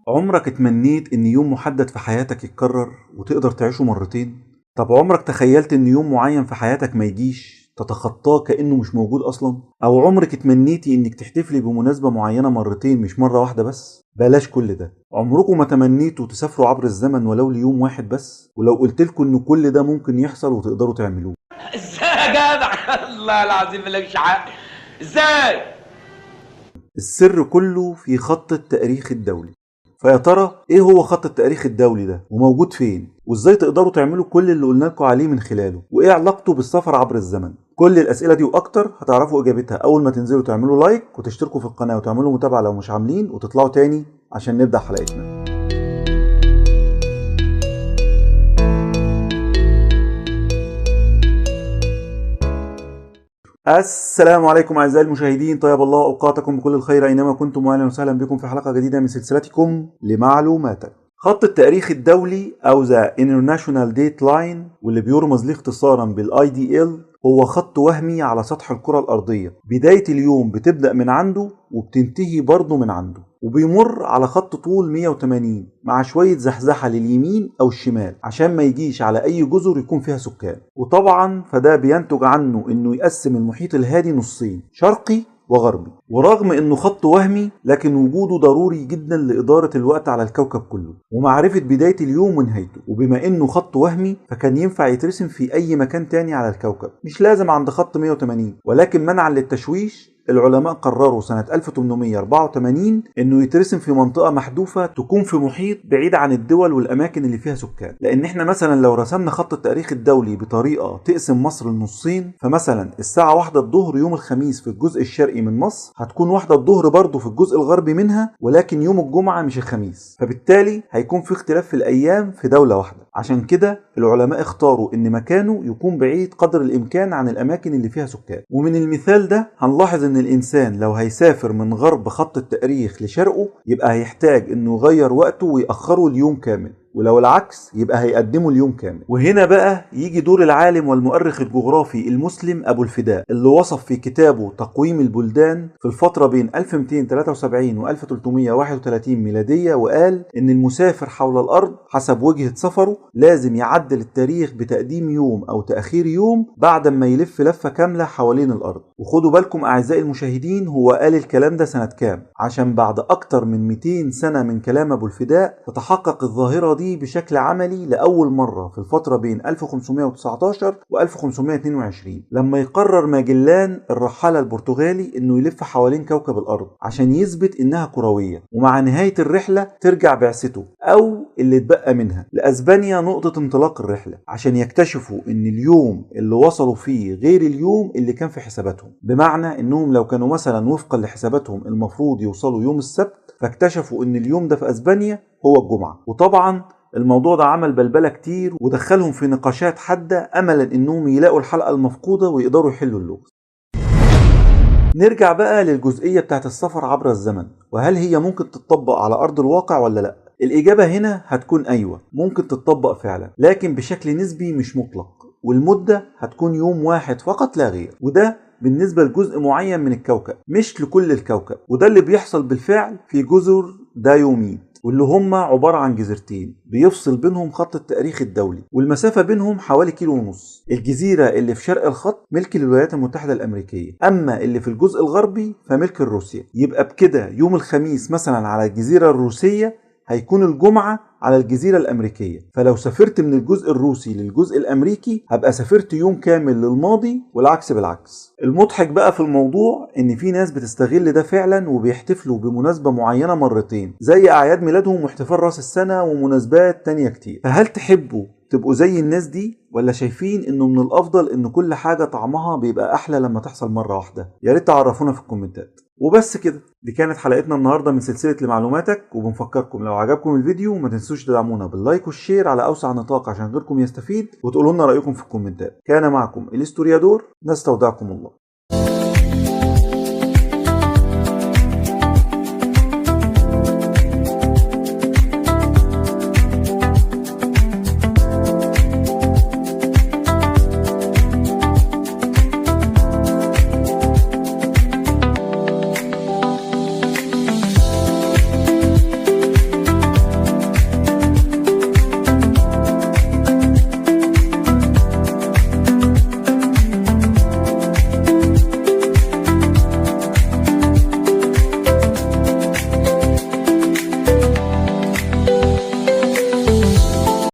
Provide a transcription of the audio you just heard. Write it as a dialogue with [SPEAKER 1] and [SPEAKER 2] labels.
[SPEAKER 1] عمرك اتمنيت ان يوم محدد في حياتك يتكرر وتقدر تعيشه مرتين؟ طب عمرك تخيلت ان يوم معين في حياتك ما يجيش تتخطاه كأنه مش موجود اصلا؟ او عمرك اتمنيتي انك تحتفلي بمناسبة معينة مرتين مش مرة واحدة بس؟ بلاش كل ده. عمركم ما تمنيتوا تسافروا عبر الزمن ولو ليوم واحد بس؟ ولو قلتلكوا ان كل ده ممكن يحصل وتقدروا تعملوه؟
[SPEAKER 2] ازاي يا جدع؟ الله العظيم مالكش حق. ازاي؟
[SPEAKER 1] السر كله في خط التاريخ الدولي. فيا ترى ايه هو خط التاريخ الدولي ده وموجود فين وازاي تقدروا تعملوا كل اللي قلنا لكم عليه من خلاله وايه علاقته بالسفر عبر الزمن؟ كل الاسئله دي واكتر هتعرفوا اجابتها اول ما تنزلوا تعملوا لايك وتشتركوا في القناه وتعملوا متابعه لو مش عاملين وتطلعوا تاني عشان نبدا حلقتنا. السلام عليكم اعزائي المشاهدين، طيب الله اوقاتكم بكل الخير اينما كنتم واهلا وسهلا بكم في حلقه جديده من سلسلتكم لمعلوماتك. خط التاريخ الدولي او ذا International Dateline واللي بيرمز ليه اختصارا بالاي دي ال هو خط وهمي على سطح الكرة الأرضية، بداية اليوم بتبدأ من عنده وبتنتهي برضه من عنده، وبيمر على خط طول 180 مع شوية زحزحة لليمين أو الشمال عشان ما يجيش على أي جزر يكون فيها سكان. وطبعا فده بينتج عنه إنه يقسم المحيط الهادي نصين، شرقي وغربي. ورغم انه خط وهمي لكن وجوده ضروري جدا لإدارة الوقت على الكوكب كله ومعرفة بداية اليوم ونهايته. وبما انه خط وهمي فكان ينفع يترسم في اي مكان تاني على الكوكب، مش لازم عند خط 180، ولكن منعا للتشويش العلماء قرروا سنة 1884 انه يترسم في منطقة محذوفة تكون في محيط بعيد عن الدول والاماكن اللي فيها سكان. لان احنا مثلا لو رسمنا خط التاريخ الدولي بطريقة تقسم مصر لنصين، فمثلا الساعة 1 الظهر يوم الخميس في الجزء الشرقي من مصر هتكون 1 الظهر برضه في الجزء الغربي منها، ولكن يوم الجمعة مش الخميس، فبالتالي هيكون في اختلاف في الايام في دولة واحدة. عشان كده العلماء اختاروا ان مكانه يكون بعيد قدر الامكان عن الاماكن اللي فيها سكان. ومن المثال ده هنلاحظ ان الانسان لو هيسافر من غرب خط التاريخ لشرقه يبقى هيحتاج انه يغير وقته ويأخره اليوم كامل، ولو العكس يبقى هيقدمه اليوم كامل. وهنا بقى يجي دور العالم والمؤرخ الجغرافي المسلم أبو الفداء اللي وصف في كتابه تقويم البلدان في الفترة بين 1273 و 1331 ميلادية، وقال إن المسافر حول الأرض حسب وجهة سفره لازم يعدل التاريخ بتقديم يوم أو تأخير يوم بعد ما يلف لفة كاملة حوالين الأرض. وخدوا بالكم أعزائي المشاهدين، هو قال الكلام ده سنة كام؟ عشان بعد أكتر من 200 سنة من كلام أبو الفداء تتحقق الظاهرة دي بشكل عملي لأول مرة في الفترة بين 1519 و 1522 لما يقرر ماجلان الرحالة البرتغالي انه يلف حوالين كوكب الارض عشان يثبت انها كروية، ومع نهاية الرحلة ترجع بعثته او اللي اتبقى منها لأسبانيا نقطة انطلاق الرحلة عشان يكتشفوا ان اليوم اللي وصلوا فيه غير اليوم اللي كان في حساباتهم. بمعنى انهم لو كانوا مثلا وفقا لحساباتهم المفروض يوصلوا يوم السبت، فاكتشفوا ان اليوم ده في اسبانيا هو الجمعة. وطبعا الموضوع ده عمل بلبلة كتير ودخلهم في نقاشات حادة املا انهم يلاقوا الحلقة المفقودة ويقدروا يحلوا اللغز. نرجع بقى للجزئية بتاعت السفر عبر الزمن، وهل هي ممكن تتطبق على ارض الواقع ولا لا؟ الاجابة هنا هتكون ايوه، ممكن تتطبق فعلا، لكن بشكل نسبي مش مطلق، والمدة هتكون يوم واحد فقط لا غير، وده بالنسبة لجزء معين من الكوكب مش لكل الكوكب. وده اللي بيحصل بالفعل في جزر دايوميد، واللي هم عبارة عن جزيرتين بيفصل بينهم خط التاريخ الدولي، والمسافة بينهم حوالي 1.5 كيلو. الجزيرة اللي في شرق الخط ملك الولايات المتحدة الأمريكية، أما اللي في الجزء الغربي فملك روسيا. يبقى بكده يوم الخميس مثلا على الجزيرة الروسية هيكون الجمعة على الجزيرة الأمريكية، فلو سافرت من الجزء الروسي للجزء الأمريكي هبقى سافرت يوم كامل للماضي، والعكس بالعكس. المضحك بقى في الموضوع إن في ناس بتستغل ده فعلا وبيحتفلوا بمناسبة معينة مرتين زي أعياد ميلادهم واحتفال رأس السنة ومناسبات تانية كتير. فهل تحبوا تبقوا زي الناس دي ولا شايفين انه من الافضل ان كل حاجة طعمها بيبقى احلى لما تحصل مرة واحدة؟ يا ريت تعرفونا في الكومنتات. وبس كده، دي كانت حلقتنا النهاردة من سلسلة لمعلوماتك، وبنفكركم لو عجبكم الفيديو ما تنسوش تدعمونا باللايك والشير على اوسع نطاق عشان غيركم يستفيد، وتقولوا لنا رأيكم في الكومنتات. كان معكم الهستوريادور، نستودعكم الله.